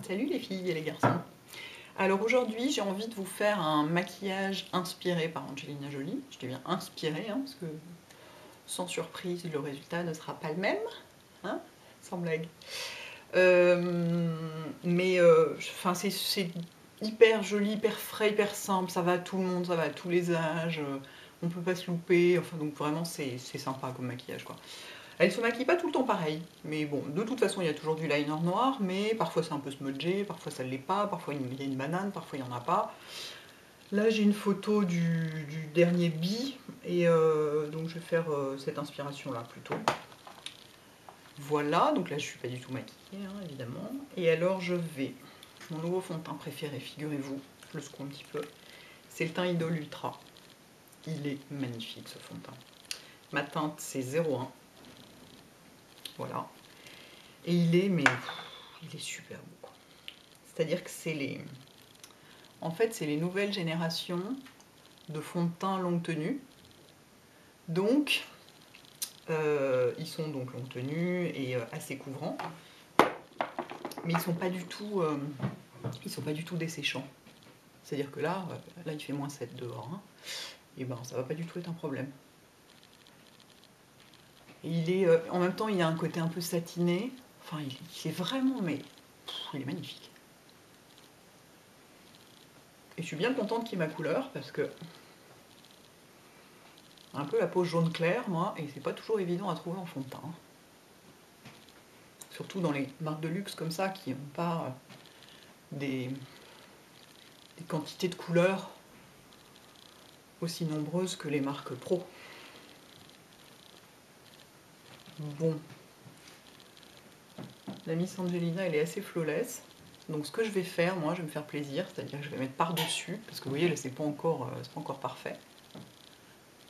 Salut les filles et les garçons. Alors aujourd'hui j'ai envie de vous faire un maquillage inspiré par Angelina Jolie. Je dis bien inspiré parce que sans surprise le résultat ne sera pas le même, sans blague. C'est hyper joli, hyper frais, hyper simple, ça va à tout le monde, ça va à tous les âges, on peut pas se louper, enfin donc vraiment c'est sympa comme maquillage quoi. Elle se maquille pas tout le temps pareil, mais bon, de toute façon il y a toujours du liner noir, mais parfois c'est un peu smudgé, parfois ça ne l'est pas, parfois il y a une banane, parfois il n'y en a pas. Là j'ai une photo du dernier bi, et donc je vais faire cette inspiration là plutôt. Voilà, donc là je suis pas du tout maquillée évidemment. Et alors je vais, mon nouveau fond de teint préféré, figurez-vous, je le secoue un petit peu, c'est le teint Idol Ultra. Il est magnifique ce fond de teint. Ma teinte c'est 01. Voilà. Et il est, mais il est super beau. C'est-à-dire que c'est les... En fait, c'est les nouvelles générations de fond de teint longue tenue. Donc, ils sont donc longue tenue et assez couvrants. Mais ils sont pas du tout, desséchants. C'est-à-dire que là il fait -7 dehors. Et ben, ça va pas du tout être un problème. Et il est, en même temps, il a un côté un peu satiné. Enfin, il est vraiment, mais il est magnifique. Et je suis bien contente qu'il y ait ma couleur parce que un peu la peau jaune clair, moi, et c'est pas toujours évident à trouver en fond de teint. Surtout dans les marques de luxe comme ça qui n'ont pas des quantités de couleurs aussi nombreuses que les marques pro. Bon, la Miss Angelina elle est assez flawless. Donc ce que je vais faire, moi je vais me faire plaisir, c'est-à-dire que je vais mettre par-dessus, parce que vous voyez là c'est pas encore parfait.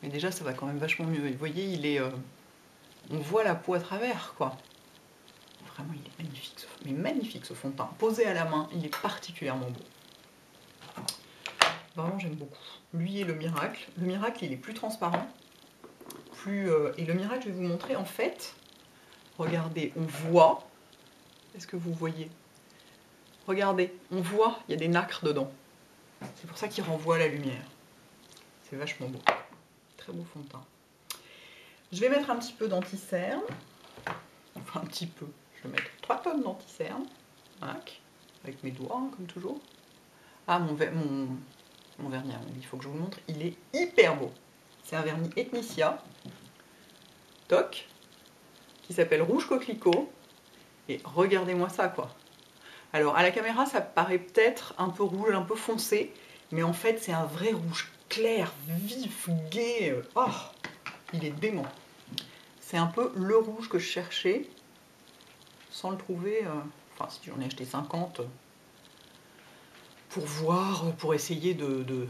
Mais déjà ça va quand même vachement mieux. Et vous voyez, il est, on voit la peau à travers quoi. Vraiment il est magnifique, mais magnifique ce fond de teint. Posé à la main, il est particulièrement beau. Vraiment j'aime beaucoup. Lui et le Miracle. Le Miracle il est plus transparent. Et le Miracle je vais vous montrer en fait. Regardez, on voit. Est-ce que vous voyez? Regardez, on voit, il y a des nacres dedans. C'est pour ça qu'il renvoie la lumière. C'est vachement beau. Très beau fond de teint. Je vais mettre un petit peu d'anti-cerne. Enfin un petit peu. Je vais mettre 3 tonnes d'anti-cerne. Avec mes doigts, comme toujours. Ah, mon vernis, il faut que je vous le montre. Il est hyper beau. C'est un vernis Ethnicia. Toc. Qui s'appelle Rouge Coquelicot. Et regardez-moi ça, quoi. Alors, à la caméra, ça paraît peut-être un peu rouge, un peu foncé. Mais en fait, c'est un vrai rouge clair, vif, gai. Oh, il est dément. C'est un peu le rouge que je cherchais. Sans le trouver... Enfin, si j'en ai acheté 50... pour voir, pour essayer de...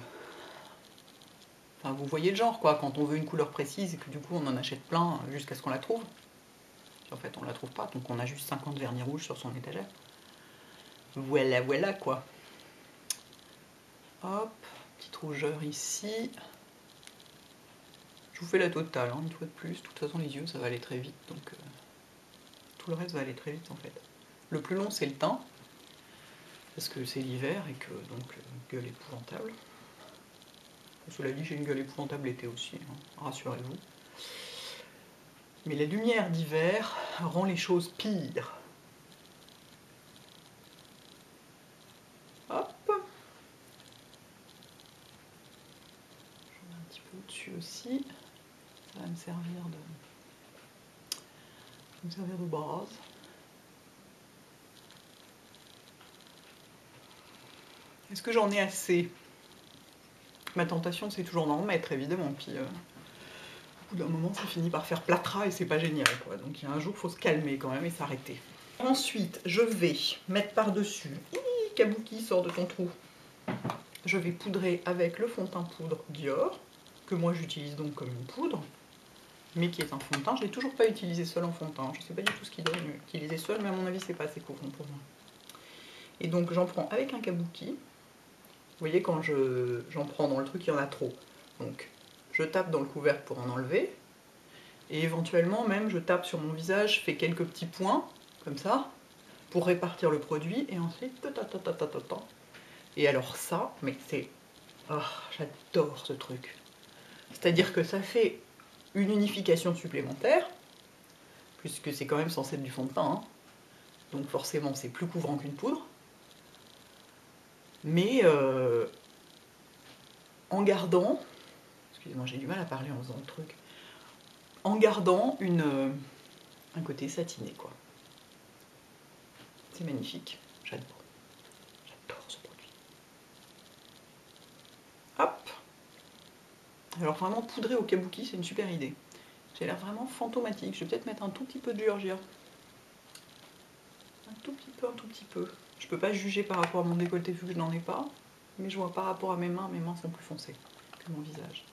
Enfin, vous voyez le genre, quoi, quand on veut une couleur précise et que du coup on en achète plein jusqu'à ce qu'on la trouve. Puis en fait, on la trouve pas, donc on a juste 50 vernis rouges sur son étagère. Voilà, voilà, quoi. Hop, petite rougeur ici. Je vous fais la totale, une fois de plus. De toute façon, les yeux, ça va aller très vite, donc... tout le reste va aller très vite, en fait. Le plus long, c'est le teint, parce que c'est l'hiver et que, donc, gueule épouvantable. Cela dit, j'ai une gueule épouvantable l'été aussi, rassurez-vous. Mais la lumière d'hiver rend les choses pires. Hop. Je mets un petit peu au-dessus aussi. Ça va me servir de base. Est-ce que j'en ai assez? Ma tentation, c'est toujours d'en remettre, évidemment. Puis, au bout d'un moment, ça finit par faire plâtras et c'est pas génial, quoi. Donc, il y a un jour, il faut se calmer quand même et s'arrêter. Ensuite, je vais mettre par-dessus... Kabuki, sort de ton trou. Je vais poudrer avec le fond de teint poudre Dior, que moi j'utilise donc comme une poudre, mais qui est un fond de teint. Je ne l'ai toujours pas utilisé seul en fond de teint. Je ne sais pas du tout ce qu'il donne utiliser seul, mais à mon avis, c'est pas assez profond pour moi. Et donc, j'en prends avec un kabuki. Vous voyez, quand j'en prends dans le truc, il y en a trop. Donc, je tape dans le couvercle pour en enlever. Et éventuellement, même, je tape sur mon visage, je fais quelques petits points, comme ça. pour répartir le produit et ensuite et alors ça, mais c'est... Oh, j'adore ce truc. C'est-à-dire que ça fait une unification supplémentaire, puisque c'est quand même censé être du fond de teint, hein. Donc forcément c'est plus couvrant qu'une poudre. Mais en gardant, excusez-moi j'ai du mal à parler en faisant le truc, en gardant un côté satiné quoi. C'est magnifique, j'adore. J'adore ce produit. Hop. Alors vraiment poudrer au kabuki c'est une super idée. J'ai l'air vraiment fantomatique, je vais peut-être mettre un tout petit peu de Georgia. Un tout petit peu. Je peux pas juger par rapport à mon décolleté vu que je n'en ai pas, mais je vois par rapport à mes mains sont plus foncées que mon visage.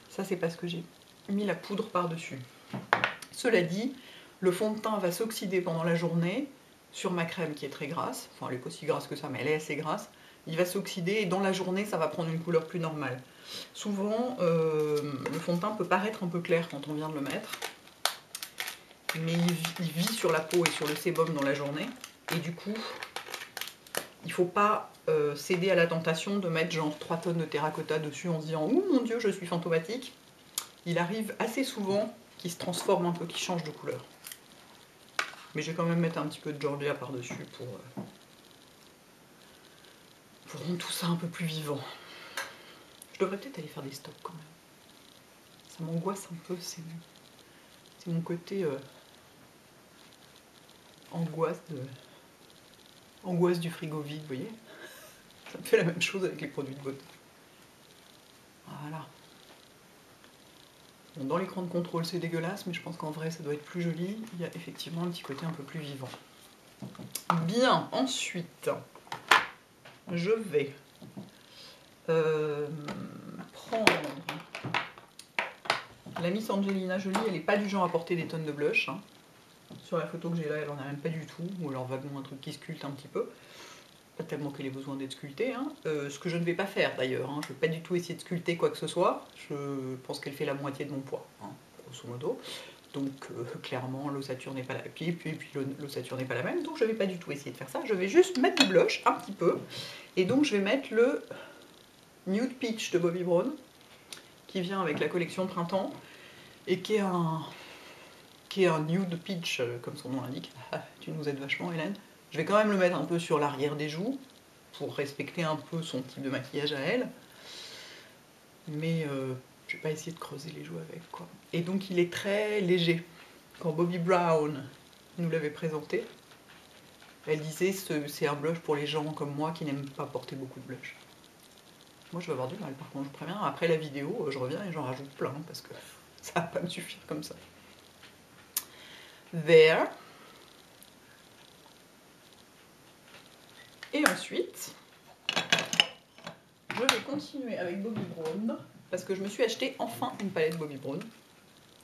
Ça c'est parce que j'ai mis la poudre par-dessus. Cela dit, le fond de teint va s'oxyder pendant la journée sur ma crème qui est très grasse. Enfin, elle n'est pas aussi grasse que ça, mais elle est assez grasse. Il va s'oxyder et dans la journée, ça va prendre une couleur plus normale. Souvent, le fond de teint peut paraître un peu clair quand on vient de le mettre, mais il vit sur la peau et sur le sébum dans la journée. Et du coup, il ne faut pas céder à la tentation de mettre genre 3 tonnes de terracotta dessus en se disant « Ouh mon Dieu, je suis fantomatique ». Il arrive assez souvent qu'il se transforme un peu, qu'il change de couleur. Mais je vais quand même mettre un petit peu de Georgia par-dessus pour rendre tout ça un peu plus vivant. Je devrais peut-être aller faire des stocks quand même. Ça m'angoisse un peu, c'est mon côté angoisse du frigo vide, vous voyez. Ça me fait la même chose avec les produits de beauté. Voilà. Bon, dans l'écran de contrôle c'est dégueulasse, mais je pense qu'en vrai ça doit être plus joli. Il y a effectivement un petit côté un peu plus vivant. Bien, ensuite, je vais prendre la Miss Angelina Jolie. Elle n'est pas du genre à porter des tonnes de blush, hein. Sur la photo que j'ai là, elle en a même pas du tout, ou alors vaguement un truc qui sculpte un petit peu. Pas tellement qu'elle ait besoin d'être sculptée, hein. Ce que je ne vais pas faire d'ailleurs, hein. Je ne vais pas du tout essayer de sculpter quoi que ce soit. Je pense qu'elle fait la moitié de mon poids, hein, grosso modo. Donc clairement l'ossature n'est pas la puis l'ossature n'est pas la même, donc je ne vais pas du tout essayer de faire ça. Je vais juste mettre du blush un petit peu, et donc je vais mettre le Nude Peach de Bobbi Brown, qui vient avec la collection de printemps, et qui est un nude peach, comme son nom l'indique. Ah, tu nous aides vachement, Hélène. Je vais quand même le mettre un peu sur l'arrière des joues, pour respecter un peu son type de maquillage à elle. Mais je vais pas essayer de creuser les joues avec, quoi. Et donc il est très léger. Quand Bobbi Brown nous l'avait présenté, elle disait c'est un blush pour les gens comme moi qui n'aiment pas porter beaucoup de blush. Moi je vais avoir du mal par contre, je vous préviens. Après la vidéo, je reviens et j'en rajoute plein parce que ça va pas me suffire comme ça. There. Et ensuite, je vais continuer avec Bobbi Brown parce que je me suis acheté enfin une palette Bobbi Brown.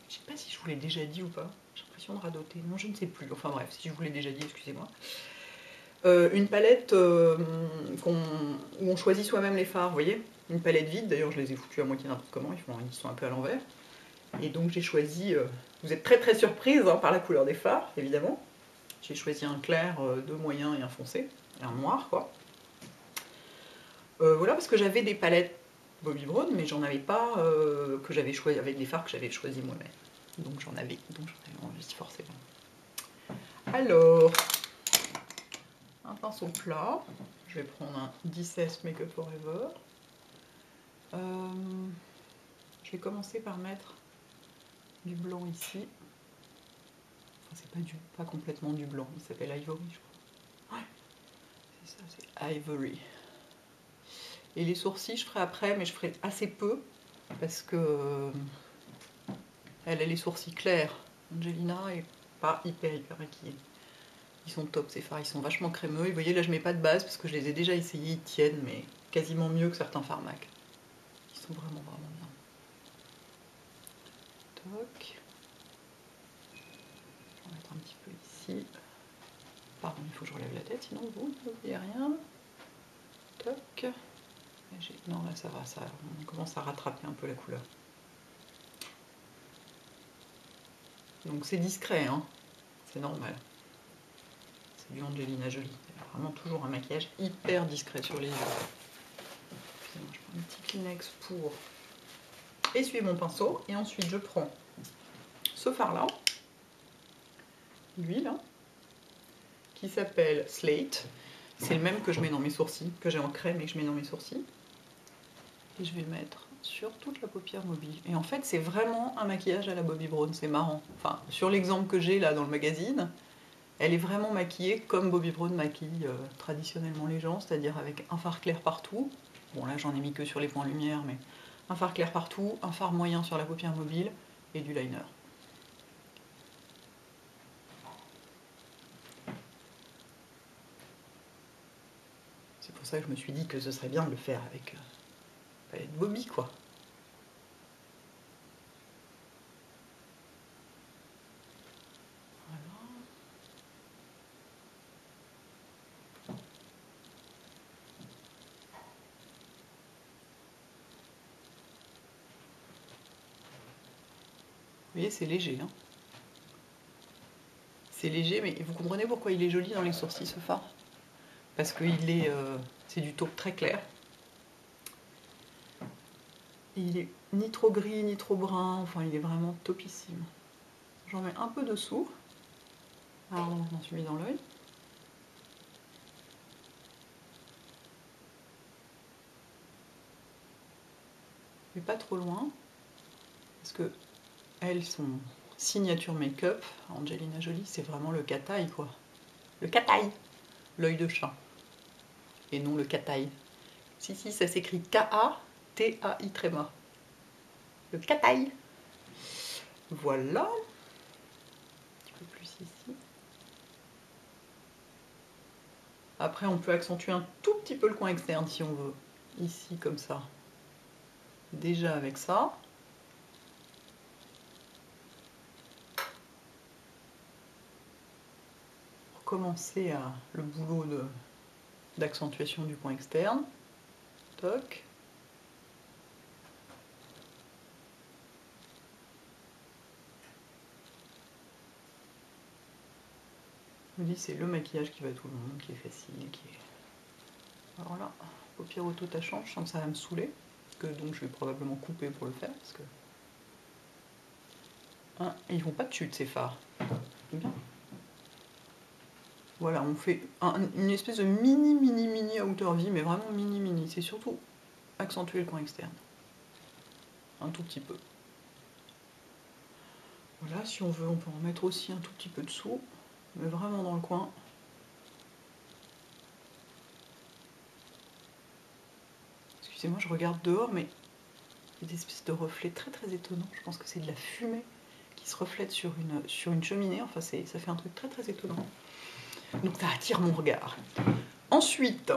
Je sais pas si je vous l'ai déjà dit ou pas. J'ai l'impression de radoter. Non, je ne sais plus. Enfin bref, si je vous l'ai déjà dit, excusez-moi. Une palette où on choisit soi-même les fards, vous voyez. Une palette vide, d'ailleurs je les ai foutus à moitié n'importe comment, ils sont un peu à l'envers. Et donc j'ai choisi, vous êtes très très surprise hein, par la couleur des fards, évidemment. J'ai choisi un clair, deux moyens et un foncé, et un noir quoi. Voilà, parce que j'avais des palettes Bobbi Brown, mais j'en avais pas que j'avais choisi avec des fards que j'avais choisi moi-même. Donc j'en avais envie forcément. Alors, un pinceau plat, je vais prendre un 10S Make Up Forever. Je vais commencer par mettre du blanc ici. Enfin, c'est pas complètement du blanc, il s'appelle Ivory, je crois. Ouais, c'est ça, c'est Ivory. Et les sourcils, je ferai après, mais je ferai assez peu parce que elle a les sourcils clairs. Angelina est pas hyper maquillée. Ils sont top ces fards, ils sont vachement crémeux. Et vous voyez là je mets pas de base parce que je les ai déjà essayés, ils tiennent mais quasiment mieux que certains fards MAC. Ils sont vraiment bien. Toc. Je vais en mettre un petit peu ici. Pardon, il faut que je relève la tête, sinon vous ne voyez rien. Toc. Non là ça va, on commence à rattraper un peu la couleur. Donc c'est discret, hein. C'est normal. du Angelina Jolie. C'est vraiment toujours un maquillage hyper discret sur les yeux. Je prends un petit Kleenex pour essuyer mon pinceau. Et ensuite, je prends ce fard-là, lui, là, qui s'appelle Slate. C'est le même que je mets dans mes sourcils, que j'ai en crème et que je mets dans mes sourcils. Et je vais le mettre sur toute la paupière mobile. Et en fait, c'est vraiment un maquillage à la Bobbi Brown, c'est marrant. Enfin, sur l'exemple que j'ai là dans le magazine, elle est vraiment maquillée comme Bobbi Brown maquille traditionnellement les gens, c'est-à-dire avec un fard clair partout. Bon, là, j'en ai mis que sur les points lumière, mais un fard clair partout, un fard moyen sur la paupière mobile et du liner. C'est pour ça que je me suis dit que ce serait bien de le faire avec palette Bobbi, quoi. Vous voyez, c'est léger. Hein. C'est léger, mais vous comprenez pourquoi il est joli dans les sourcils, ce fard? Parce que c'est du taupe très clair. Et il est ni trop gris, ni trop brun. Enfin, il est vraiment topissime. J'en mets un peu dessous. Alors, je m'en suis mis dans l'œil. Mais pas trop loin. Parce que elles sont signature make-up. Angelina Jolie, c'est vraiment le cat-eye, quoi. Le cat-eye. L'œil de chat. Et non le cat-eye. Si, ça s'écrit K-A-T-A-I tréma. Le cat-eye. Voilà. Un petit peu plus ici. Après, on peut accentuer un tout petit peu le coin externe si on veut. Ici, comme ça. Déjà avec ça. Pour commencer le boulot d'accentuation du coin externe. Toc. Je me dis, c'est le maquillage qui va à tout le monde, qui est facile, qui est... Alors là, paupières auto-tachantes, je sens que ça va me saouler. Donc je vais probablement couper pour le faire, parce que... Hein, et ils vont pas dessus de ces fards. Bien. Voilà, on fait une espèce de mini à hauteur vie, mais vraiment mini. C'est surtout accentuer le coin externe. Un tout petit peu. Voilà, si on veut, on peut en mettre aussi un tout petit peu dessous, mais vraiment dans le coin. Excusez-moi, je regarde dehors, mais il y a des espèces de reflets très étonnants. Je pense que c'est de la fumée qui se reflète sur une cheminée. Enfin, ça fait un truc très étonnant. Donc ça attire mon regard. Ensuite,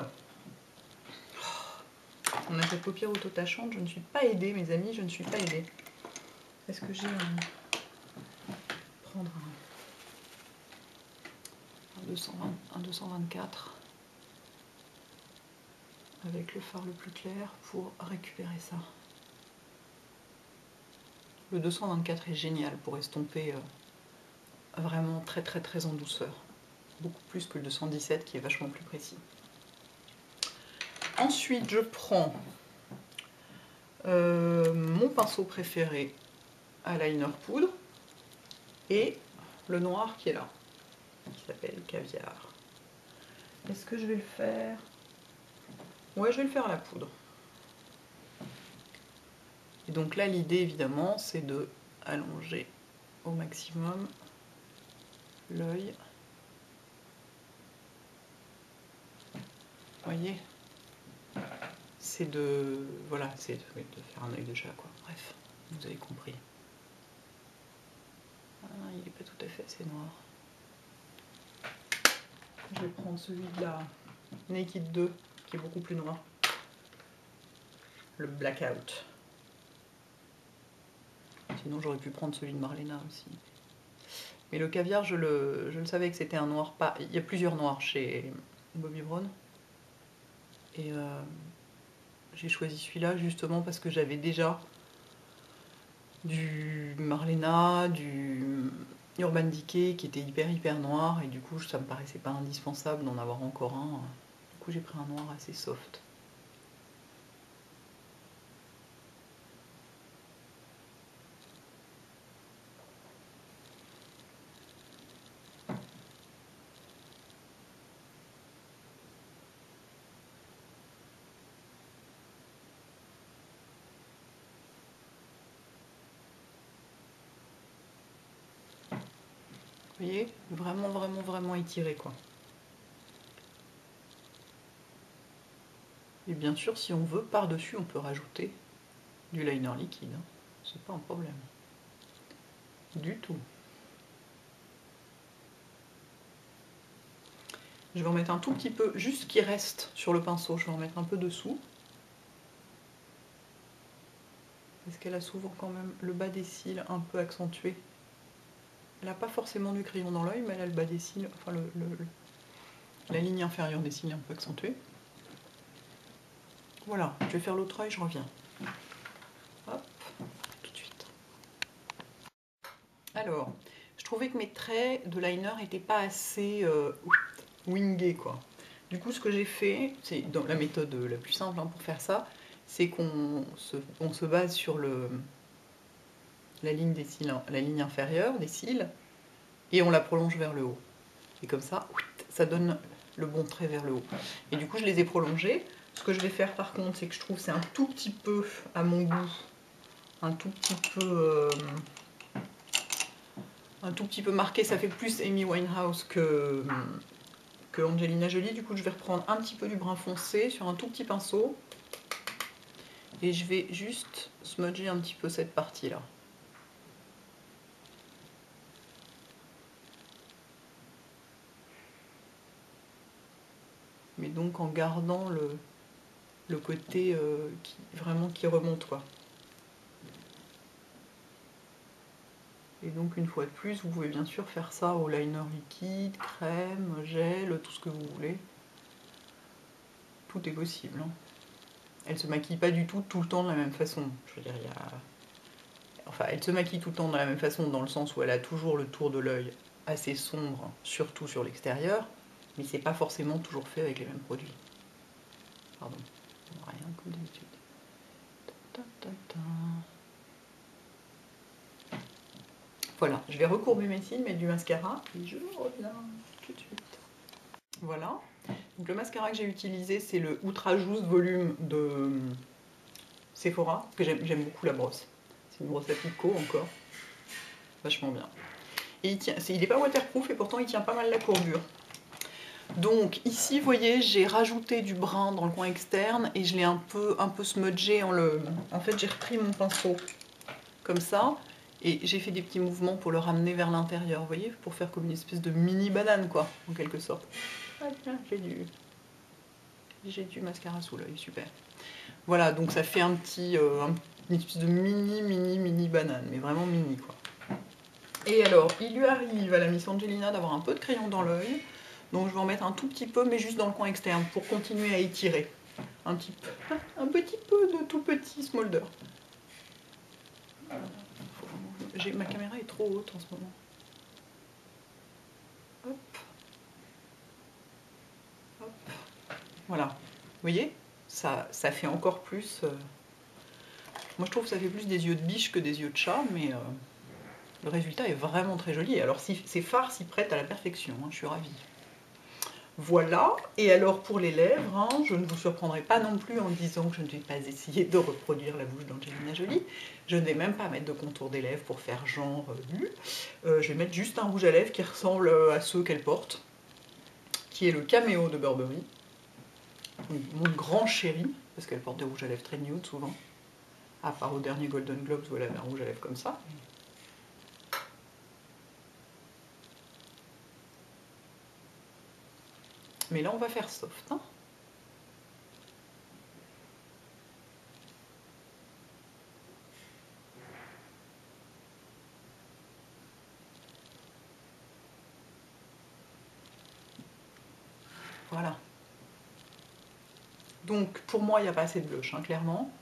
on a cette paupière auto-tachante. Je ne suis pas aidée, mes amis, je ne suis pas aidée. Est-ce que j'ai prendre un 224 avec le fard le plus clair pour récupérer ça. Le 224 est génial pour estomper vraiment très en douceur. Beaucoup plus que le 217 qui est vachement plus précis. Ensuite, je prends mon pinceau préféré à liner poudre et le noir qui est là, qui s'appelle Caviar. Est-ce que je vais le faire? Ouais, je vais le faire à la poudre. Et donc là, l'idée, évidemment, c'est de allonger au maximum l'œil. Vous voyez? C'est de... Voilà, c'est de faire un œil de chat, quoi. Bref, vous avez compris. Ah, il n'est pas tout à fait assez noir. Je vais prendre celui de la Naked 2, qui est beaucoup plus noir. Le Blackout. Sinon, j'aurais pu prendre celui de Marlena aussi. Mais le caviar, je le savais que c'était un noir pas... Il y a plusieurs noirs chez Bobbi Brown. Et j'ai choisi celui-là justement parce que j'avais déjà du Marlena, du Urban Decay qui était hyper noir et du coup ça me paraissait pas indispensable d'en avoir encore un. Du coup j'ai pris un noir assez soft. Vous voyez, vraiment étiré quoi. Et bien sûr, si on veut, par-dessus, on peut rajouter du liner liquide. C'est pas un problème. Du tout. Je vais en mettre un tout petit peu, juste ce qui reste sur le pinceau, je vais en mettre un peu dessous. Parce qu'elle a souvent quand même le bas des cils un peu accentué. Elle n'a pas forcément du crayon dans l'œil, mais elle a le bas des cils, enfin la ligne inférieure des cils est un peu accentuée. Voilà, je vais faire l'autre œil, je reviens. Hop, tout de suite. Alors, je trouvais que mes traits de liner n'étaient pas assez wingés, quoi. Du coup, ce que j'ai fait, c'est dans la méthode la plus simple pour faire ça, c'est qu'on se base sur la ligne des cils, la ligne inférieure des cils, et on la prolonge vers le haut. Et comme ça, ça donne le bon trait vers le haut. Et du coup, je les ai prolongés. Ce que je vais faire par contre, c'est que je trouve que c'est un tout petit peu, à mon goût, un tout petit peu marqué. Ça fait plus Amy Winehouse que Angelina Jolie. Du coup, je vais reprendre un petit peu du brun foncé sur un tout petit pinceau. Et je vais juste smudger un petit peu cette partie-là. Mais donc en gardant le côté qui remonte, quoi. Et donc une fois de plus, vous pouvez bien sûr faire ça au liner liquide, crème, gel, tout ce que vous voulez. Tout est possible. Hein. Elle se maquille pas du tout le temps de la même façon. Je veux dire, enfin, elle se maquille tout le temps de la même façon dans le sens où elle a toujours le tour de l'œil assez sombre, surtout sur l'extérieur, mais c'est pas forcément toujours fait avec les mêmes produits. Pardon, rien comme d'habitude. Voilà, je vais recourber mes cils, mettre du mascara et je reviens tout de suite. Voilà, donc le mascara que j'ai utilisé, c'est le Ultra Juice Volume de Sephora, parce que j'aime beaucoup la brosse. C'est une brosse à picot encore, vachement bien. Et il n'est pas waterproof et pourtant il tient pas mal la courbure. Donc ici, vous voyez, j'ai rajouté du brun dans le coin externe et je l'ai un peu smudgé en fait, j'ai repris mon pinceau comme ça et j'ai fait des petits mouvements pour le ramener vers l'intérieur, vous voyez, pour faire comme une espèce de mini banane, quoi, en quelque sorte. Ah tiens, j'ai du mascara sous l'œil, super. Voilà, donc ça fait une espèce de mini banane, mais vraiment mini, quoi. Et alors, il lui arrive à la Miss Angelina d'avoir un peu de crayon dans l'œil. Donc je vais en mettre un tout petit peu, mais juste dans le coin externe, pour continuer à étirer. Un petit peu de tout petit smolder. Ma caméra est trop haute en ce moment. Hop. Hop. Voilà. Vous voyez, ça fait encore plus... Moi je trouve que ça fait plus des yeux de biche que des yeux de chat, mais le résultat est vraiment très joli. Alors ces fards s'y prêtent à la perfection, hein, je suis ravie. Voilà, et alors pour les lèvres, hein, je ne vous surprendrai pas non plus en disant que je ne vais pas essayer de reproduire la bouche d'Angelina Jolie. Je ne vais même pas mettre de contour des lèvres pour faire genre nu. Je vais mettre juste un rouge à lèvres qui ressemble à ceux qu'elle porte, qui est le Cameo de Burberry. Mon grand chéri, parce qu'elle porte des rouges à lèvres très nude souvent, à part au dernier Golden Globes où elle avait un rouge à lèvres comme ça. Mais là on va faire soft, hein. Voilà. Donc pour moi il n'y a pas assez de blush, hein, clairement.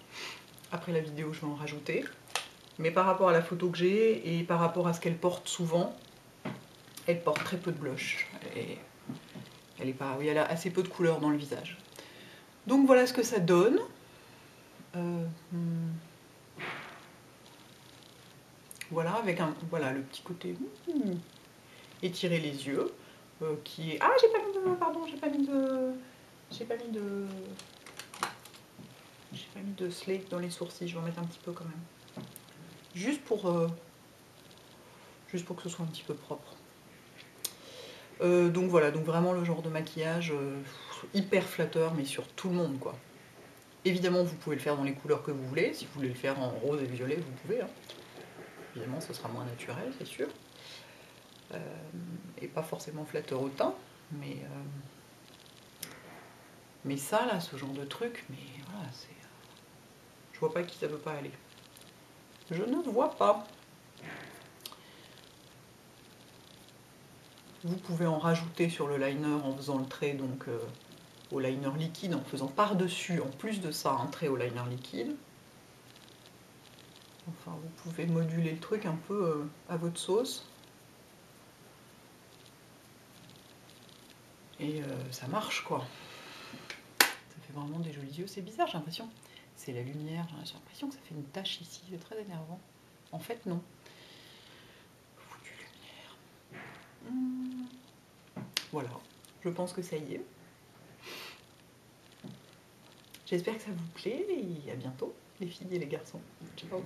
Après la vidéo je vais en rajouter. Mais par rapport à la photo que j'ai et par rapport à ce qu'elle porte souvent, Elle porte très peu de blush. Elle est pas, oui, elle a assez peu de couleur dans le visage. Donc voilà ce que ça donne. Voilà, avec voilà, le petit côté étirer les yeux, qui est... Ah, j'ai pas mis de... Pardon, j'ai pas mis de slate dans les sourcils, je vais en mettre un petit peu quand même. Juste pour que ce soit un petit peu propre. Donc voilà, donc vraiment le genre de maquillage hyper flatteur, mais sur tout le monde, quoi. Évidemment, vous pouvez le faire dans les couleurs que vous voulez. Si vous voulez le faire en rose et violet, vous pouvez. Hein. Évidemment, ce sera moins naturel, c'est sûr. Et pas forcément flatteur au teint, mais ça, là, ce genre de truc, mais voilà, c'est... Je vois pas qui ça peut pas aller. Je ne vois pas. Vous pouvez en rajouter sur le liner en faisant le trait donc au liner liquide, en faisant par-dessus, en plus de ça, un trait au liner liquide. Enfin, vous pouvez moduler le truc un peu à votre sauce. Et ça marche, quoi. Ça fait vraiment des jolis yeux. C'est bizarre, j'ai l'impression. C'est la lumière. J'ai l'impression que ça fait une tache ici. C'est très énervant. En fait, non. Voilà, je pense que ça y est. J'espère que ça vous plaît et à bientôt, les filles et les garçons. Ciao.